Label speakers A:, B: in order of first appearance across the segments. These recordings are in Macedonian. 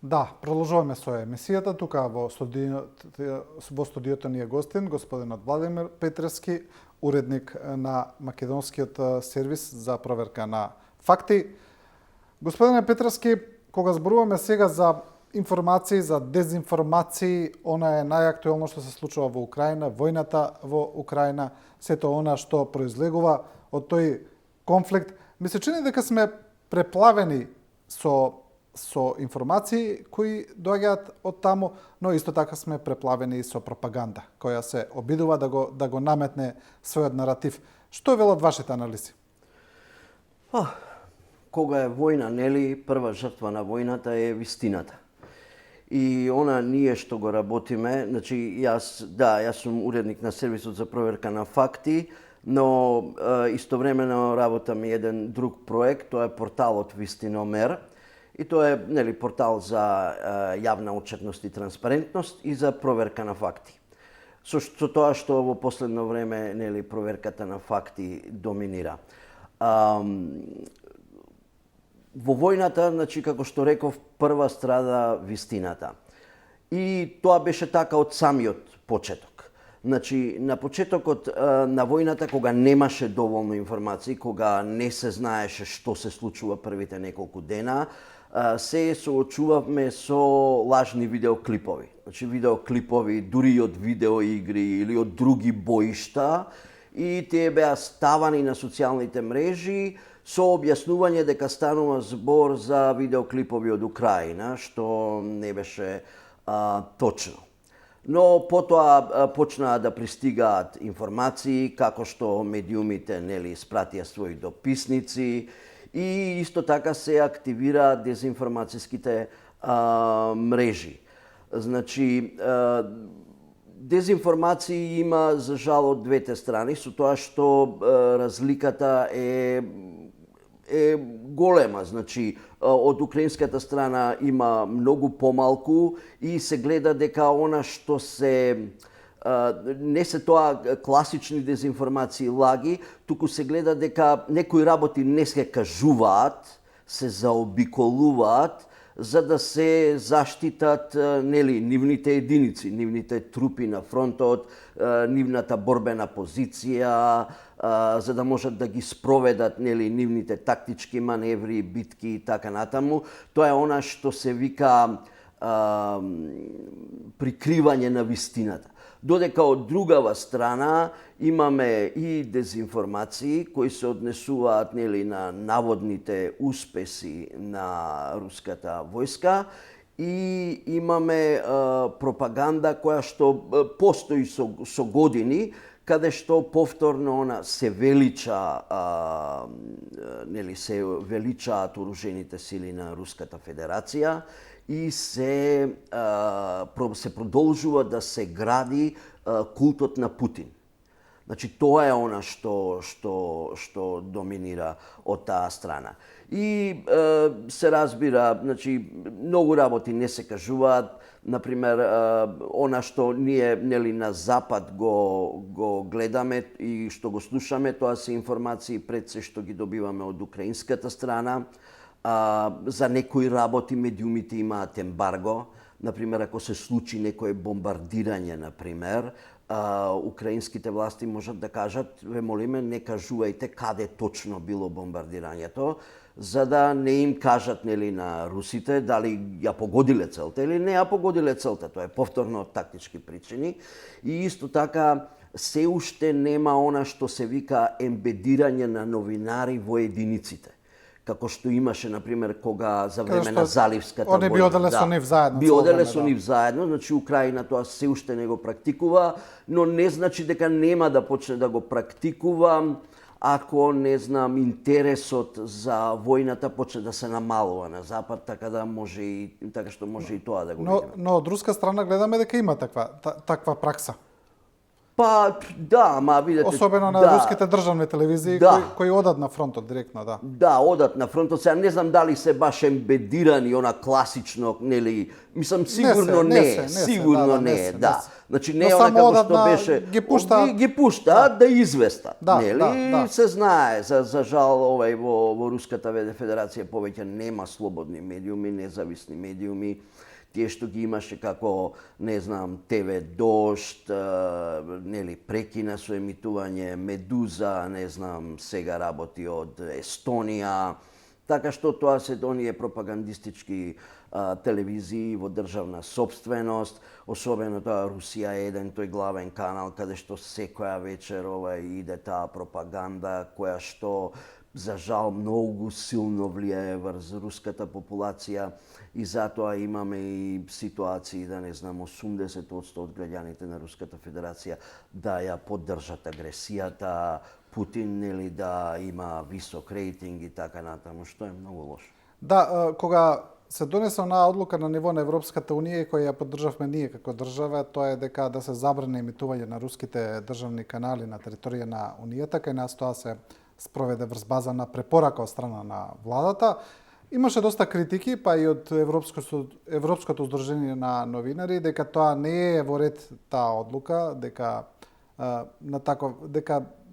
A: Да, продолжуваме со емисијата. Тука во студиото ни е гостин, господинот Владимир Петревски, уредник на македонскиот сервис за проверка на факти. Господине Петревски, кога зборуваме сега за информации, за дезинформации, она е најактуелно што се случува во Украина, војната во Украина, сето она што произлегува од тој конфликт. Ми се чини дека сме преплавени со информации кои доаѓаат од таму, но исто така сме преплавени и со пропаганда, која се обидува да го наметне својот наратив. Што велат вашите анализи?
B: Кога е војна, нели, прва жртва на војната е вистината. И она ние што го работиме, значи јас сум уредник на сервисот за проверка на факти, но истовремено работам и еден друг проект, тоа е порталот Вистиномер. И тоа е, нели, портал за јавна отчетност и транспарентност и за проверка на факти. Со тоа што во последно време, нели, проверката на факти доминира. Во војната, значи, како што реков, прва страда вистината. И тоа беше така од самиот почеток. Значи, на почетокот на војната, кога немаше доволно информации, кога не се знаеше што се случува првите неколку дена, се соочувавме со лажни видеоклипови. Значи, видеоклипови дури и од видеоигри или од други боишта, и тие беа ставани на социјалните мрежи со објаснување дека станува збор за видеоклипови од Украина, што не беше точно. Но потоа почнаа да пристигаат информации како што медиумите, нели, спратија своји дописници и исто така се активираат дезинформацијските мрежи. Значи, дезинформации има за жал од двете страни, со тоа што разликата е голема. Значи, од украинската страна има многу помалку и се гледа дека она што се не се тоа класични дезинформации, лаги, туку се гледа дека некои работи не се кажуваат, се заобиколуваат, за да се заштитат, нели, нивните единици, нивните трупи на фронтот, нивната борбена позиција, за да можат да ги спроведат, нели, нивните тактички маневри, битки и така натаму. Тоа е она што се вика прикривање на вистината. Додека од другава страна имаме и дезинформации кои се однесуваат, нели, на наводните успеси на руската војска и имаме пропаганда која што постои со години, каде што повторно она се велича, нели, се величаат оружените сили на Руската Федерација и се продолжува да се гради култот на Путин. Значи, тоа е она што доминира од таа страна. И се разбира, значи, многу работи не се кажуваат. Например, она што ние, нели, на Запад го гледаме и што го слушаме, тоа се информации пред се што ги добиваме од украинската страна. За некои работи медиумите имаат ембарго. Например, ако се случи некое бомбардирање, например, украинските власти можат да кажат: ве молиме, не кажувајте каде точно било бомбардирањето, за да не им кажат, нели, на русите дали ја погодиле целта или не ја погодиле целта. Тоа е повторно од тактички причини. И исто така се уште нема она што се вика ембедирање на новинари во единиците. Како што имаше, например, кога за време на Заливската војна.
A: Они би оделе со нив заедно.
B: Би оделе со нив заедно, значи Украина тоа се уште не го практикува, но не значи дека нема да почне да го практикува ако, не знам, интересот за војната почне да се намалува на Запад, така што може и тоа да го видиме.
A: Но од руска страна гледаме дека има таква пракса.
B: Па, да, ама видете...
A: Особено на
B: да,
A: руските државни телевизии
B: Да.
A: кои одат на фронтот директно, да.
B: Да, одат на фронтот. Сега не знам дали се баш ембедирани, она класично, нели, мислам сигурно сигурно не е, да. Значи не
A: Но
B: е она
A: само
B: како
A: одат
B: што
A: на-
B: беше,
A: ги пуштаат-
B: ги пуштаат да известат,
A: Да,
B: нели?
A: да.
B: Се знае, за жал во Руската федерација повеќе нема слободни медиуми, независни медиуми. Тие што ги имаше како, не знам, ТВ Дожд, нели, прекина со емитување, Медуза, не знам, сега работи од Естонија. Така што тоа се оние пропагандистички телевизии во државна собственост, особено тоа Русија 1, тој главен канал, каде што секоја вечер иде таа пропаганда, која што за жал многу силно влијае врз руската популација и затоа имаме и ситуации да не знам 80% од граѓаните на Руската Федерација да ја поддржат агресијата, Путин нели да има висок рейтинг и така натаму, што е многу лошо.
A: Да, кога се донесе онаа одлука на ниво на Европската унија и која ја поддржавме ние како држава, тоа е дека да се забрани емитување на руските државни канали на територија на унијата, кај нас тоа се спроведе врз база на препорака од страна на владата. Имаше доста критики, па и од Европското здружение на новинари, дека тоа не е во ред таа одлука, дека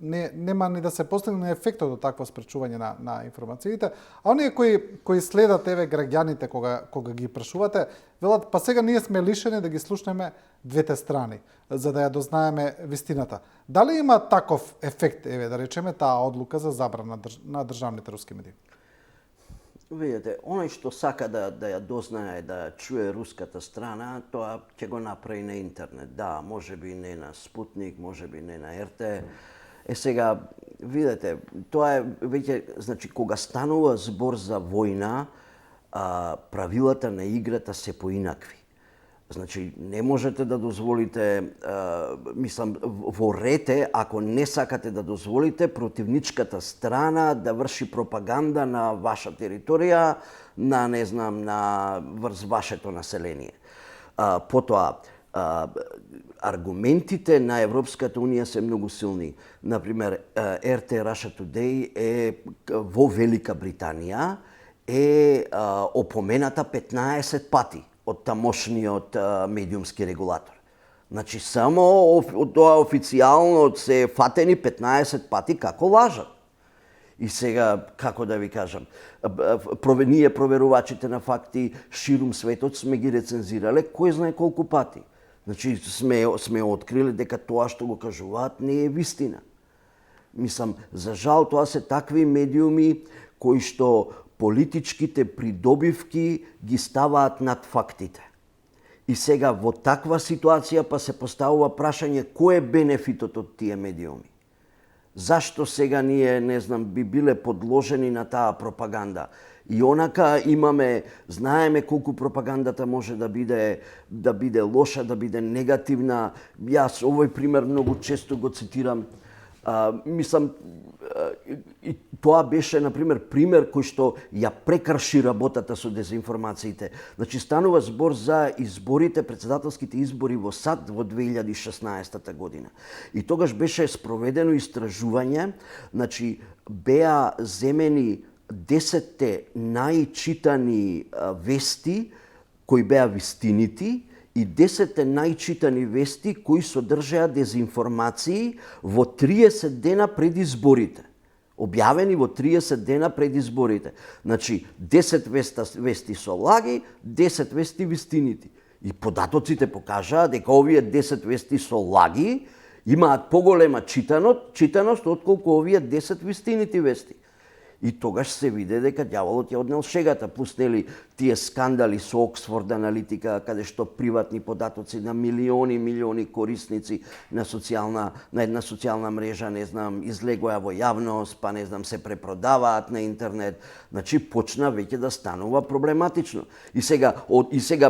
A: нема ни да се постигне ефектот од такво спречување на информациите. А оние кои следат граѓаните кога ги прашувате, велат па сега ние сме лишени да ги слушнеме двете страни за да ја дознаеме вистината. Дали има таков ефект, да речеме, таа одлука за забрана на државните руски медии?
B: Видете, оној што сака да ја дознае, да чуе руската страна, тоа ќе го направи на интернет. Да, можеби не на Спутник, можеби не на РТ. Сега, видете, тоа е веќе, значи, кога станува збор за војна, правилата на играта се поинакви. Значи, не можете да дозволите, мислам, во рете, ако не сакате да дозволите противничката страна да врши пропаганда на ваша територија, на, не знам, на врз вашето население. Потоа, аргументите на Европската унија се многу силни. Например, RT Russia Today е во Велика Британија е опомената 15 пати од тамошниот медиумски регулатор. Значи, само од тоа официјално се фатени 15 пати како лажат. И сега, како да ви кажам, ние проверувачите на факти ширум светот сме ги рецензирале кој знае колку пати. Значи, сме открили дека тоа што го кажуваат не е вистина. Мислам, за жал тоа се такви медиуми кои што политичките придобивки ги ставаат над фактите. И сега во таква ситуација па се поставува прашање кој е бенефитот од тие медиуми? Зашто сега ние, не знам, би биле подложени на таа пропаганда? И онака знаеме колку пропагандата може да биде лоша, да биде негативна. Јас овој пример многу често го цитирам. Мислам, и тоа беше, например, пример кој што ја прекрши работата со дезинформациите. Значи, станува збор за изборите, председателските избори во САД во 2016 година. И тогаш беше спроведено истражување, значи, беа земени 10 најчитани вести кои беа вистинити и 10 најчитани вести кои содржеа дезинформации во 30 дена пред изборите. Објавени во 30 дена пред изборите. Значи, 10 вести со лаги, 10 вести вистинити. И податоците покажаа дека овие 10 вести со лаги имаат поголема читаност отколку овие 10 вистинити вести. И тогаш се виде дека ѓаволот ја однел шегата, плюс нели тие скандали со Оксфорд аналитика, каде што приватни податоци на милиони корисници на една социјална мрежа, не знам, излегоа во јавност, па не знам, се препродаваат на интернет. Значи почна веќе да станува проблематично. И сега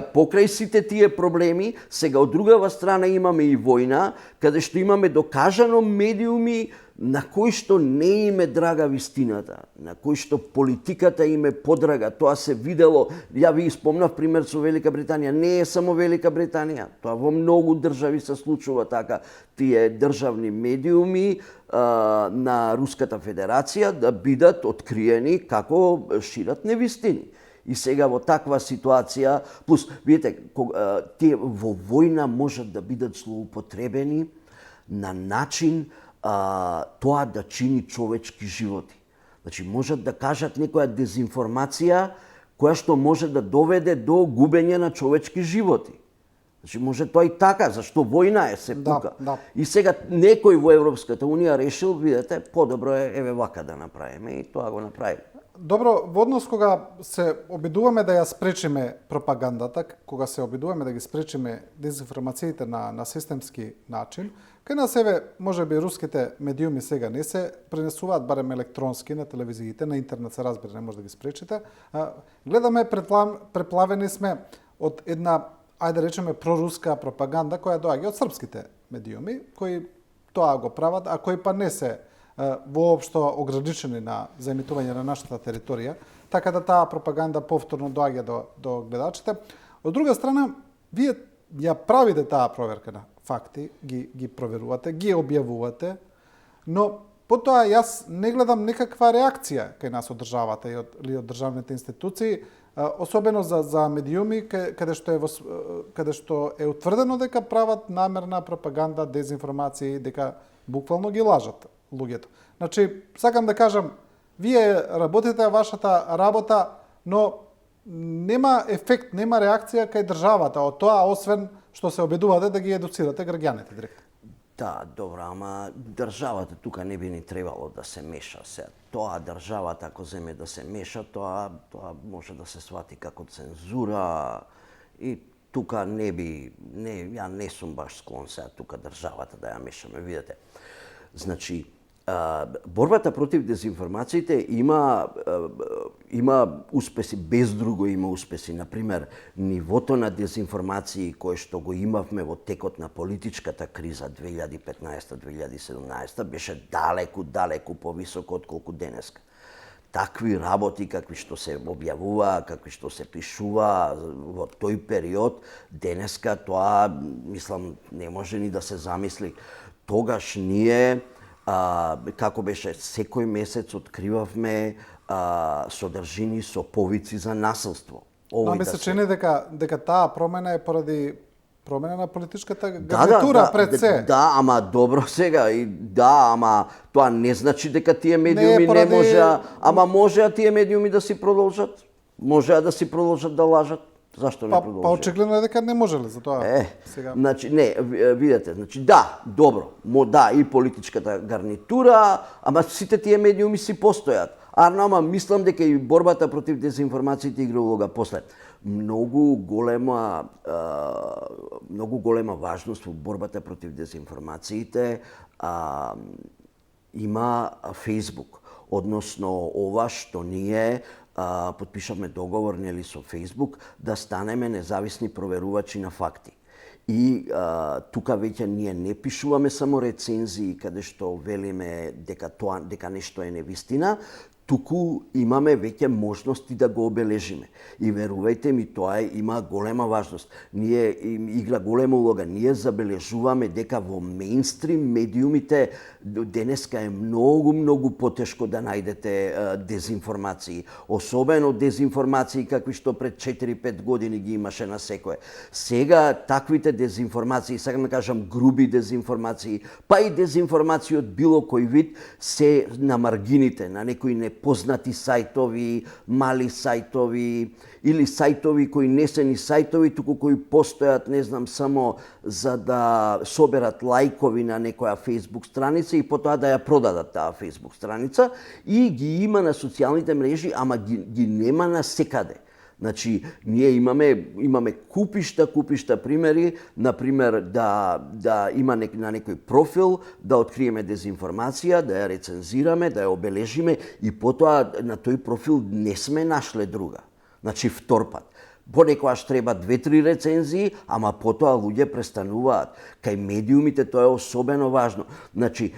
B: покрај сите тие проблеми, сега од другава страна имаме и војна, каде што имаме докажано медиуми на кои што не им е драга вистината, на кои што политиката им е подрага. Тоа се видело ја ви спомнав пример со Велика Британија. Не е само Велика Британија, тоа во многу држави се случува така. Тие државни медиуми на Руската Федерација да бидат откриени како шират невистини. И сега во таква ситуација, плюс, видите, тие во војна можат да бидат злоупотребени на начин тоа да чини човечки животи. Значи, можат да кажат некоја дезинформација која што може да доведе до губење на човечки животи. Значи, може тоа и така, зашто војна е се тука.
A: Да.
B: И сега некој во Европската Унија решил, видете, подобро е еве вака да направиме и тоа го направиме.
A: Добро, во однос кога се обидуваме да ја спречиме пропагандата, кога се обидуваме да ги спречиме дезинформациите на системски начин, кај нас еве можеби руските медиуми сега не се пренесуваат барем електронски на телевизиите, на интернет се разбира, не може да ги спречите. Гледаме преплавени сме од една, ајде да речеме, проруска пропаганда која доаѓа од српските медиуми, кои тоа го прават, а кои па не се воопшто ограничени за емитување на нашата територија, така да таа пропаганда повторно доаѓа до гледачите. Од друга страна, вие ја правите таа проверка на факти, ги проверувате, ги објавувате, но потоа јас не гледам некаква реакција кај нас од државата или од државните институции, особено за медиуми каде што е утврдено дека прават намерна пропаганда, дезинформации, дека буквално ги лажат луѓето. Значи, сакам да кажам, вие работите вашата работа, но нема ефект, нема реакција кај државата од тоа, освен што се обидувате да ги едуцирате граѓаните директно.
B: Да, добро, ама државата тука не би ни требало да се меша се. Тоа државата ако земе да се меша, тоа може да се свати како цензура и тука ја не сум баш склон сега тука државата да ја мешаме, видете. Значи, борбата против дезинформациите има успеси, без друго има успеси. Например, нивото на дезинформации кое што го имавме во текот на политичката криза 2015-2017 беше далеку повисоко отколку денеска. Такви работи какви што се објавува, какви што се пишува во тој период, денеска тоа, мислам, не може ни да се замисли. Тогаш ние како беше, секој месец откривавме содржини со повици за насилство.
A: Ми се чини дека таа промена е поради промена на политичката гарнитура пред се.
B: Да, ама добро сега, ама тоа не значи дека тие медиуми не можеа, ама можеа тие медиуми да си продолжат. Можеа да си продолжат да лажат. Зашто не продолжат?
A: Па очигледно е дека не можеле за тоа. Сега.
B: Значи, не, видете, значи да, добро, да, и политичката гарнитура, ама сите тие медиуми си постојат. Ама мислам дека и борбата против дезинформациите игра улога после. Многу голема важност во борбата против дезинформациите има Facebook, односно ова што ние потпишавме договор нели со Facebook да станеме независни проверувачи на факти. И тука веќе ние не пишуваме само рецензии каде што велиме дека нешто е невистина, туку имаме веќе можности да го обележиме. И верувајте ми, тоа има голема важност. Ние игра голема улога. Ние забележуваме дека во мејнстрим медиумите денеска е многу потешко да најдете дезинформации. Особено дезинформации какви што пред 4-5 години ги имаше на секое. Сега таквите дезинформации, сакам да кажам груби дезинформации, па и дезинформации од било кој вид се на маргините, на некои непознати сајтови, мали сајтови или сајтови кои не се ни сајтови, туку кои постојат, не знам, само за да соберат лајкови на некоја Facebook страница и потоа да ја продадат таа Facebook страница и ги има на социјалните мрежи, ама ги нема на секаде. Значи, ние имаме купишта примери, например, да има на некој профил, да откриеме дезинформација, да ја рецензираме, да ја обележиме и потоа на тој профил не сме нашле друга. Значи, втор пат. Понекогаш треба 2-3 рецензии, ама потоа луѓе престануваат. Кај медиумите тоа е особено важно. Значи,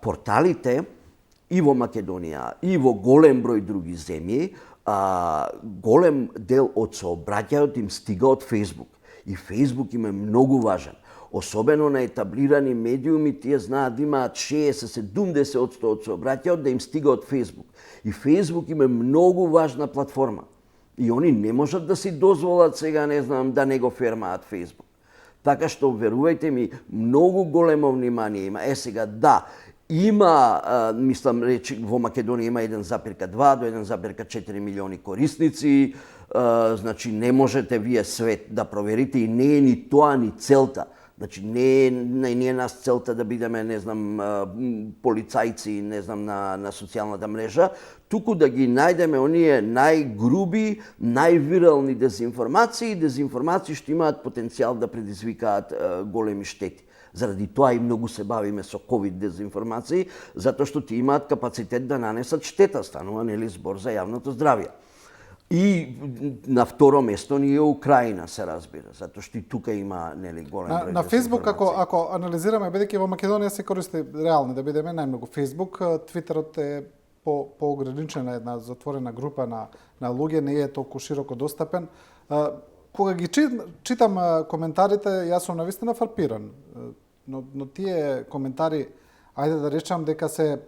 B: порталите и во Македонија, и во голем број други земји, голем дел од сообраќајот им стига од Facebook. И Facebook им е многу важен. Особено на етаблирани медиуми, тие знаат да имаат 60-70% од сообраќајот да им стига од Facebook. И Facebook им е многу важна платформа. И они не можат да си дозволат сега, не знам, да не го фермаат Facebook. Така што, верувајте ми, многу големо внимание има. Сега, да, има, мислам, речи, во Македонија има 1,2 до 1,4 милиони корисници, значи не можете вие свет да проверите и не е ни тоа ни целта. Значи не е нас целта да бидеме, не знам, полицајци, не знам, на социјалната мрежа, туку да ги најдеме оние најгруби, највирални дезинформации што имаат потенцијал да предизвикаат големи штети. Заради тоа и многу се бавиме со ковид дезинформации, затоа што ти имаат капацитет да нанесат штета, станува нели збор за јавното здравје. И на второ место ни е Украина, се разбира, затоа што и тука има нели голем број.
A: На Facebook ако анализираме, бидејќи во Македонија се користи реално да бидеме најмногу Facebook, Твитерот е поограничена една затворена група на луѓе, не е толку широко достапен. Кога ги читам коментарите, јас сум навистина фрапиран. Но тие коментари, ајде да речам дека се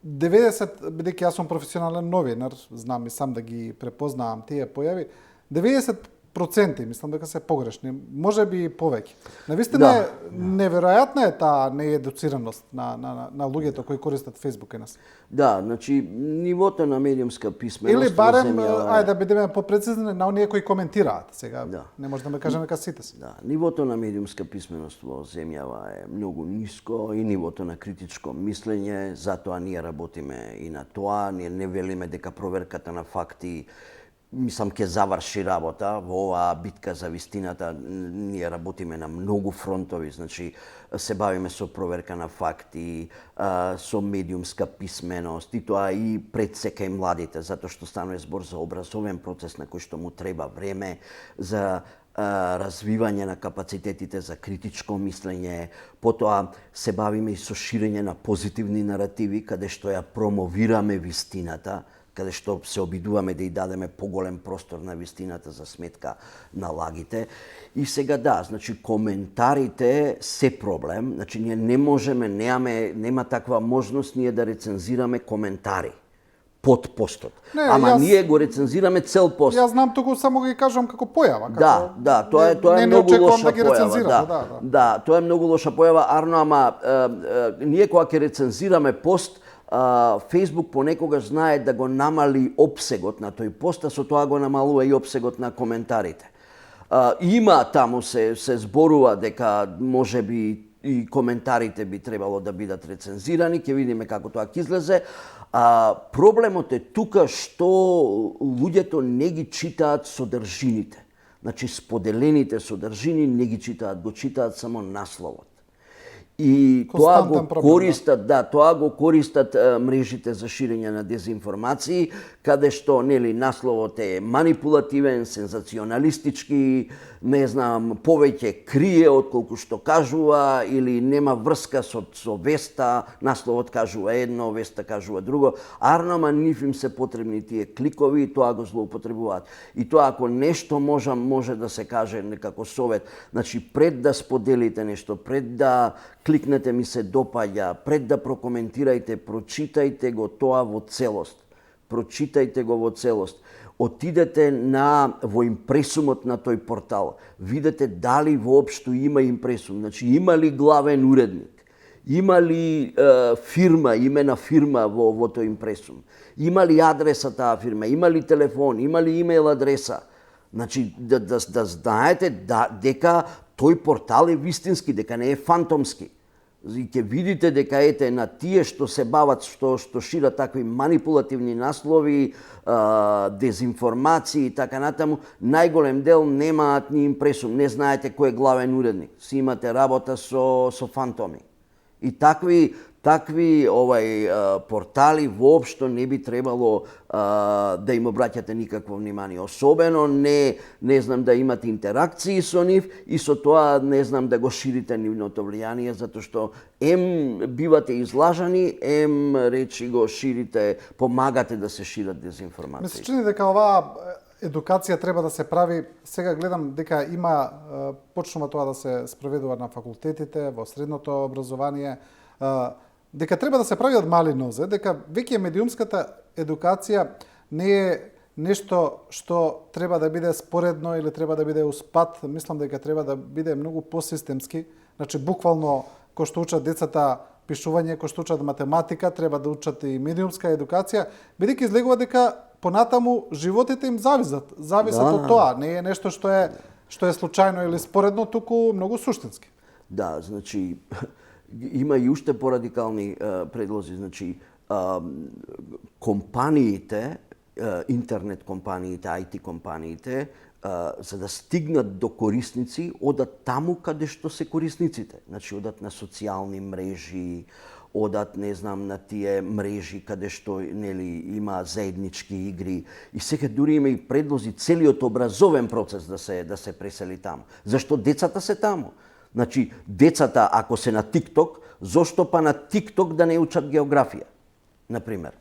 A: 90, бидејќи јас сум професионален новинар, знам и сам да ги препознавам тие појави, 90% мислам дека се погрешни, може би и повеќе. Навистина е неверојатна е таа неедуцираност на луѓето кои користат Facebook и нас.
B: Да, значи нивото на медиумска писменост
A: или барем ајде да бидеме попрецизни на оние кои коментираат. Сега не може да ме кажеме дека сите се.
B: Да, нивото на медиумска писменост во земјава е многу ниско и нивото на критичко мислење, затоа ние работиме и на тоа, ние не велиме дека проверката на факти мислам ќе заврши работа во оваа битка за вистината. Ние работиме на многу фронтови, значи се бавиме со проверка на факти, со медиумска писменост и тоа и пред сека и младите, затоа што станува збор за образовен процес на кој што му треба време за развивање на капацитетите за критичко мислење. Потоа се бавиме и со ширење на позитивни наративи каде што ја промовираме вистината, каде што се обидуваме да ја дадеме поголем простор на вистината за сметка на лагите. И сега да, значи коментарите се проблем, значи ние не можеме, нема таква можност ние да рецензираме коментари под постот. Ние го рецензираме цел пост.
A: Јас знам, туку само ги кажам како појава.
B: Да, тоа е многу лоша појава. Да, тоа е многу лоша појава, Арно, ама ние кога ќе рецензираме пост, Facebook понекогаш знае да го намали опсегот на тој пост, а со тоа го намалува и опсегот на коментарите. Има таму се зборува дека можеби и коментарите би требало да бидат рецензирани, ќе видиме како тоа ќе излезе. Проблемот е тука што луѓето не ги читаат содржините. Значи споделените содржини не ги читаат, го читаат само насловот. И тоа го користат, тоа го користат мрежите за ширење на дезинформации, каде што нели насловот е манипулативен, сензационалистички, не знам, повеќе крие отколку што кажува или нема врска со веста, насловот кажува едно, веста кажува друго. Арнама нив им се потребни тие кликови и тоа го злоупотребуваат. И тоа ако нешто може да се каже некако совет, значи пред да споделите нешто, пред да кликнете ми се допаѓа, пред да прокоментирајте, прочитајте го тоа во целост. Прочитајте го во целост. Отидете во импресумот на тој портал. Видете дали воопшто има импресум. Значи има ли главен уредник? Има ли фирма, име на фирма во тој импресум? Има ли адреса таа фирма? Има ли телефон? Има ли имейл адреса? Значи да знаете дека тој портал е вистински, дека не е фантомски. И ќе видите дека на тие што се бават, што шират такви манипулативни наслови, дезинформации и така натаму, најголем дел немаат ни импресум, не знаете кој е главен уредник. Си имате работа со фантоми. И такви портали воопшто не би требало да им обраќате никакво внимание. Особено не знам да имате интеракции со нив и со тоа не знам да го ширите нивното влијание, затоа што бивате излажани, речи го ширите, помагате да се шират дезинформации.
A: Ми се чини дека оваа едукација треба да се прави. Сега гледам дека има почнува тоа да се спроведува на факултетите, во средното образование, дека треба да се прави од мали нозе, дека веќе медиумската едукација не е нешто што треба да биде споредно или треба да биде успат. Мислам дека треба да биде многу посистемски. Значи, буквално, кој што учат децата пишување, кој што учат математика, треба да учат и медиумска едукација, бидејќи излегува дека понатаму животите им зависат од тоа. Не е нешто што е случајно или споредно, туку многу суштински.
B: Да, значи, има и уште порадикални предлози. Значи, компаниите, интернет компаниите, IT компаниите, за да стигнат до корисници, одат таму каде што се корисниците. Значи, одат на социјални мрежи, одат, не знам, на тие мрежи каде што има заеднички игри. И сега дури има и предлози целиот образовен процес да се пресели таму. Зашто децата се таму? Значи, децата, ако се на TikTok, зошто па на TikTok да не учат географија, например.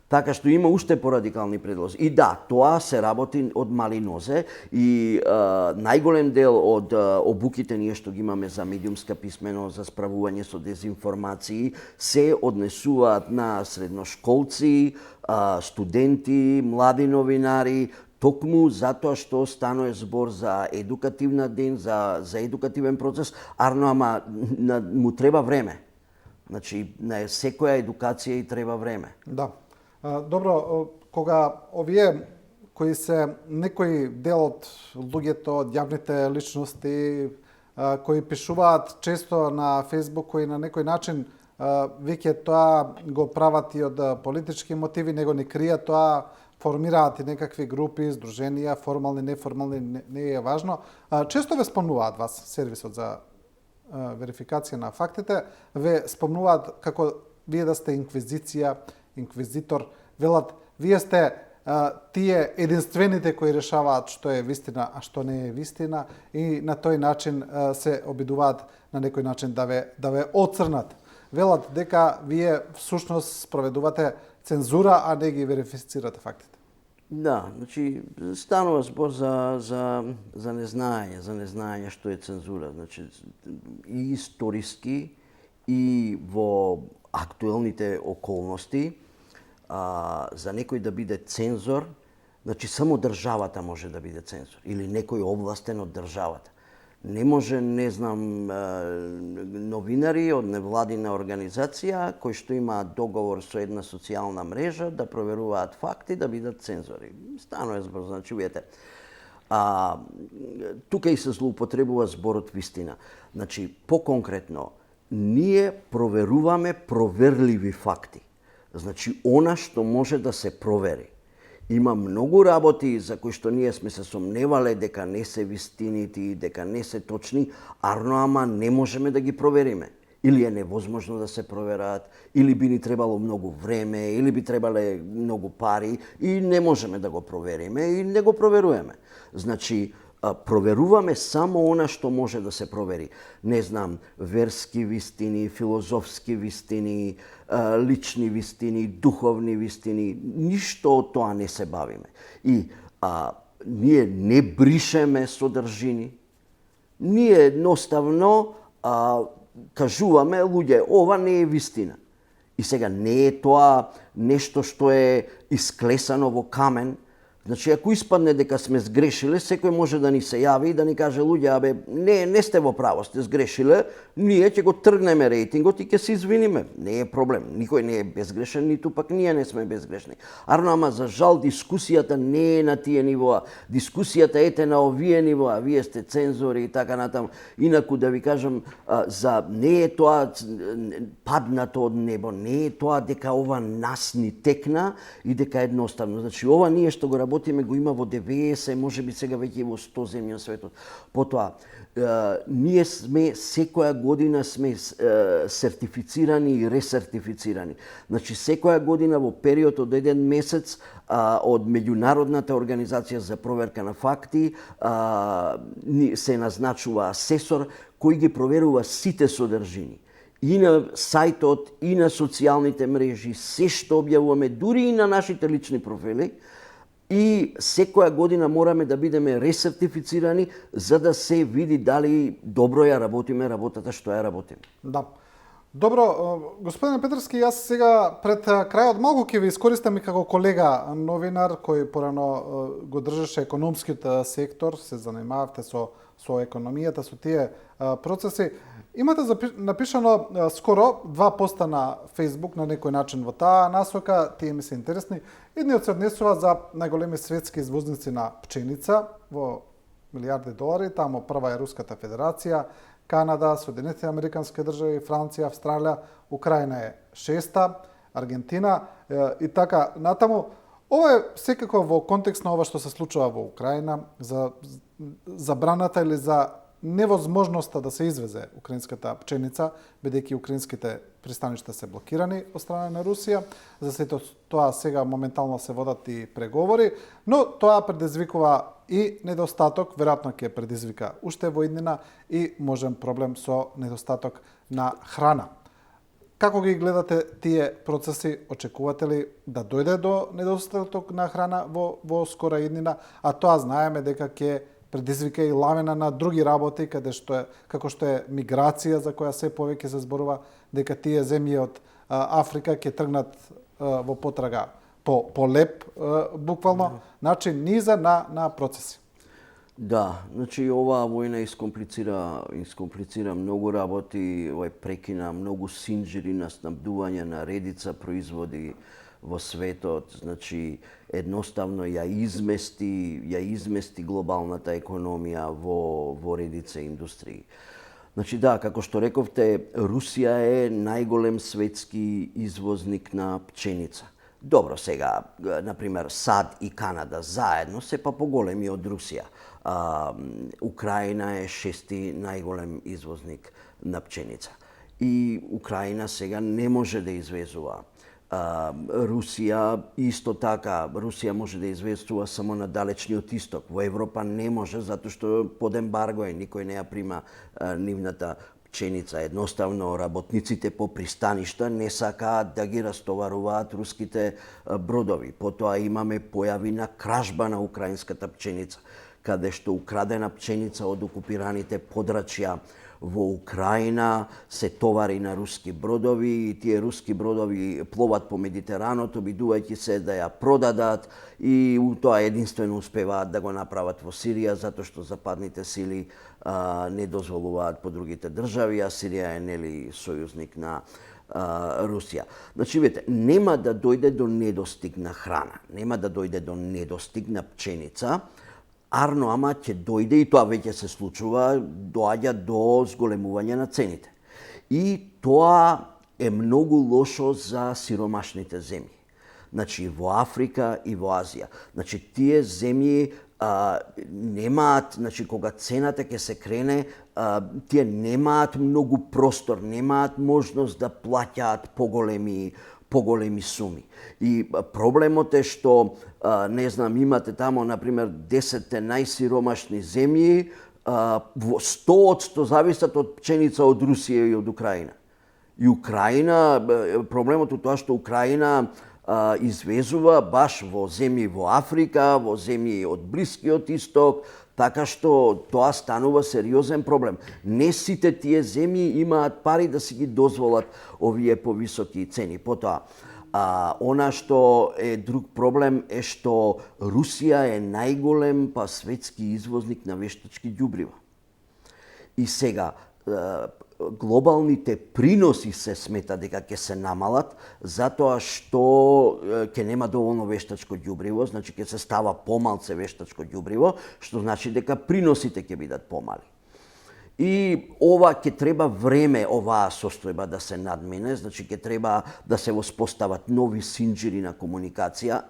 B: Така што има уште порадикални предлози. И да, тоа се работи од мали нозе и најголем дел од обуките ние што ги имаме за медиумска писменост, за справување со дезинформации, се однесуваат на средношколци, студенти, млади новинари, токму затоа што станува збор за едукативна ден, за едукативен процес, ама му треба време. Значи, на секоја едукација и треба време.
A: Да. Добро, кога овие кои се некои дел од луѓето, од јавните личности, кои пишуваат често на Facebook, кои на некој начин веќе тоа го прават и од политички мотиви, него не кријат тоа, формираат и некакви групи, здруженија, формални, неформални, не е важно. Често ве спомнуваат вас, сервисот за верификација на фактите, ве спомнуваат како вие да сте инквизиција, инквизитор, велат, вие сте тие единствените кои решаваат што е вистина, а што не е вистина, и на тој начин се обидуваат на некој начин да ве оцрнат. Велат дека вие всушност спроведувате цензура, а не ги верифицирате фактите.
B: Да, значи станува збор за незнаење што е цензура. Значи и историски и во актуелните околности, за некој да биде цензор, значи само државата може да биде цензор или некој овластен од државата. Не може, не знам, новинари од невладина организација кои што имаат договор со една социјална мрежа да проверуваат факти да бидат цензори. Станува збор, значи видете. Тука и се злоупотребува зборот вистина. Значи, поконкретно, ние проверуваме проверливи факти. Значи, она што може да се провери. Има многу работи за кои што ние сме се сомневале дека не се вистинити, дека не се точни, ама не можеме да ги провериме. Или е невозможно да се провераат, или би ни требало многу време, или би требале многу пари и не можеме да го провериме и не го проверуваме. Значи, проверуваме само она што може да се провери. Не знам, верски вистини, филозофски вистини, лични вистини, духовни вистини, ништо од тоа не се бавиме. И ние не бришеме содржини, ние едноставно кажуваме, луѓе, ова не е вистина. И сега не е тоа нешто што е исклесано во камен. Значи, ако испадне дека сме сгрешиле, секој може да ни се јави и да ни каже, луѓе, не сте во право, сте сгрешиле, ние ќе го тргнеме рейтингот и ќе се извиниме. Не е проблем. Никој не е безгрешен, ниту пак ние не сме безгрешни. Ама за жал дискусијата не е на тие нивоа. Дискусијата ете на овие нивоа, вие сте цензори и така натаму. Инаку да ви кажам, не е тоа паднато од небо, не е тоа дека ова нас ни текна и дека едноставно. Значи, ова ние што го работиме го има во 90, можеби сега веќе и во 100 земји на светот. Потоа, ние сме секоја година сме сертифицирани и ресертифицирани. Значи секоја година во период од еден месец од меѓународната организација за проверка на факти се назначува асесор кој ги проверува сите содржини. И на сајтот, и на социјалните мрежи, се што објавуваме, дури и на нашите лични профили, и секоја година мораме да бидеме ресертифицирани за да се види дали добро ја работиме работата што ја работиме.
A: Да. Добро, господине Петрски, јас сега пред крајот малку ќе ви искористам и како колега новинар кој порано го држеше економскиот сектор, се занимававте со економијата, со тие процеси. Имате напишано скоро 2 поста на Facebook на некој начин во таа насока, тие ми се интересни. Едниот се однесува за најголеми светски извозници на пченица во милиарди долари, тамо прва е Руската Федерација, Канада, Соединетите Американски држави, Франција, Австралија, Украина е 6-та, Аргентина и така натаму. Ова е секако во контекст на ова што се случува во Украина, за забраната или за невозможноста да се извезе украинската пченица, бидејќи украинските пристаништа се блокирани од страна на Русија. За сето тоа сега моментално се водат и преговори, но тоа предизвикува и недостаток, веројатно ќе предизвика уште во иднина и можен проблем со недостаток на храна. Како ги гледате тие процеси? Очекувате ли да дојде до недостаток на храна во скора иднина? А тоа знаеме дека ќе предизвика и лавина на други работи, како што е миграција, за која се повеќе се зборува, дека тие земји од Африка ќе тргнат во потрага по леп, буквално, низа на процеси.
B: Да, значи оваа војна искомплицира многу работи, прекина многу синџири на снабдување на редица производи во светот, значи едноставно ја измести глобалната економија во редица индустрии. Значи да, како што рековте, Русија е најголем светски извозник на пченица. Добро, сега, например, САД и Канада заедно се па поголеми од Русија. Украина е 6-ти најголем извозник на пченица. И Украина сега не може да извезува. Русија исто така, Русија може да известува само на далечниот исток. Во Европа не може, затоа што под ембарго е, никој не ја прима нивната пченица. Едноставно, работниците по пристаништа не сакаат да ги растоваруваат руските бродови. Потоа имаме појави на кражба на украинската пченица, каде што украдена пченица од окупираните подрачја во Украина се товари на руски бродови и тие руски бродови пловат по Медитеранот, обидувајќи се да ја продадат и тоа единствено успеваат да го направат во Сирија, затоа што западните сили не дозволуваат по другите држави, а Сирија е нели сојузник на Русија. Значи, видите, нема да дојде до недостиг на храна, нема да дојде до недостиг на пченица, арно, ама ќе дојде, и тоа веќе се случува, доаѓа до зголемување на цените. И тоа е многу лошо за сиромашните земји. Значи, во Африка и во Азија. Значи, тие земји немаат, значи, кога цената ќе се крене, тие немаат многу простор, немаат можност да плаќаат поголеми суми. И проблемот е што, не знам, имате тамо, например, 10 најсиромашни земји, 100% зависат од пченица од Русија и од Украина. И Украина, проблемот е тоа што Украина извезува баш во земји во Африка, во земји од Блискиот исток, така што тоа станува сериозен проблем. Не сите тие земји имаат пари да си ги дозволат овие повисоки цени. Потоа, она што е друг проблем е што Русија е најголем светски извозник на вештачки ѓубрива. И сега, глобалните приноси се смета дека ќе се намалат, затоа што ќе нема доволно вештачко ѓубриво, значи ќе се става помалце вештачко ѓубриво, што значи дека приносите ќе бидат помали. И ова ќе треба време, оваа состојба да се надмине, значи ќе треба да се воспостават нови синџири на комуникација,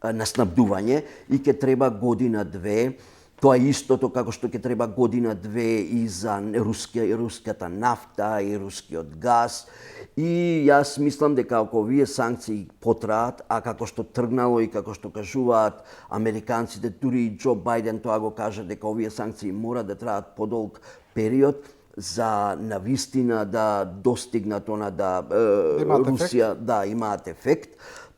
B: на снабдување и ќе треба година-две. Тоа е истото како што ќе треба година-две и за руската нафта и рускиот газ. И јас мислам дека ако овие санкции потраат, а како што тргнало и како што кажуваат американците, дури и Џо Бајден тоа го кажа дека овие санкции мора да траат подолг период за навистина да достигнат она да Русија да имаат ефект.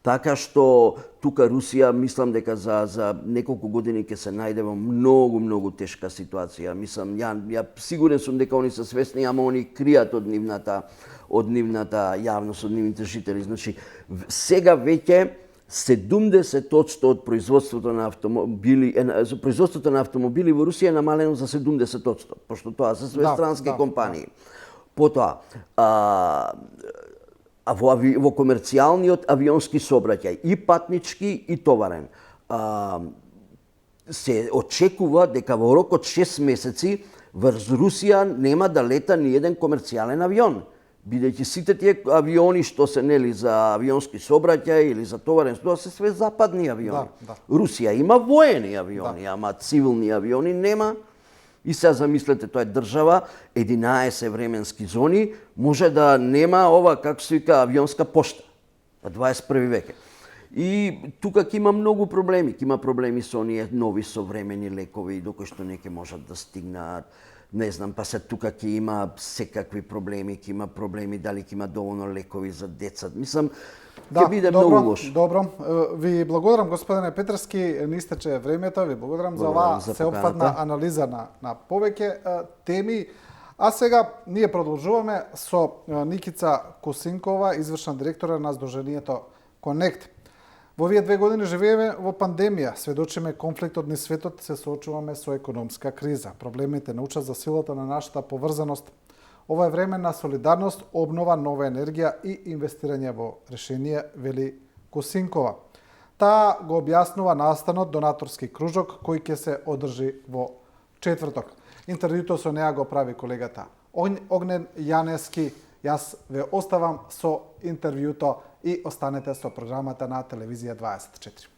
B: Така што тука Русија мислам дека за неколку години ќе се најде во многу тешка ситуација. Мислам ја сигурен сум дека они се свесни, ама они кријат од нивната јавност, од нивните жители. Значи сега веќе 70% од производството на автомобили во Русија е намалено за 70%, пошто тоа се све странски компании. Потоа во комерцијалниот авионски сообраќај, и патнички и товарен, се очекува дека во рок од 6 месеци врз Русија нема да лета ни еден комерцијален авион, бидејќи сите тие авиони што се за авионски сообраќај или за товарен, тоа се све западни авиони. Русија има воени авиони, ама цивилни авиони нема. И сега замислете, тоа е држава, 11 временски зони, може да нема ова, како се вика, авионска пошта, 21 веќе. И тука ќе има многу проблеми. Ќе има проблеми со оние нови современи лекови, докои што не ќе можат да стигнат. Не знам, па се тука ќе има секакви проблеми, ќе има проблеми дали ќе има доволно лекови за деца. Мислам, ќе биде многу лошо.
A: Добро. Ви благодарам, господине Петрски, не истече времето. Ви благодарам за оваа сеопфатна анализа на повеќе теми. А сега ние продолжуваме со Никица Косинкова, извршна директора на Сдруженијето Конект. Во овие 2 години живееме во пандемија, сведочиме конфликтот низ светот, се соочуваме со економска криза. Проблемите научат за силата на нашата поврзаност. Ова е време на солидарност, обнова, нова енергија и инвестирање во решение, вели Косинкова. Таа го објаснува настанот донаторски кружок кој ќе се одржи во четврток. Интервјуто со неа го прави колегата Огнен Јанески. Јас ве оставам со интервјуто и останете со програмата на Телевизија 24.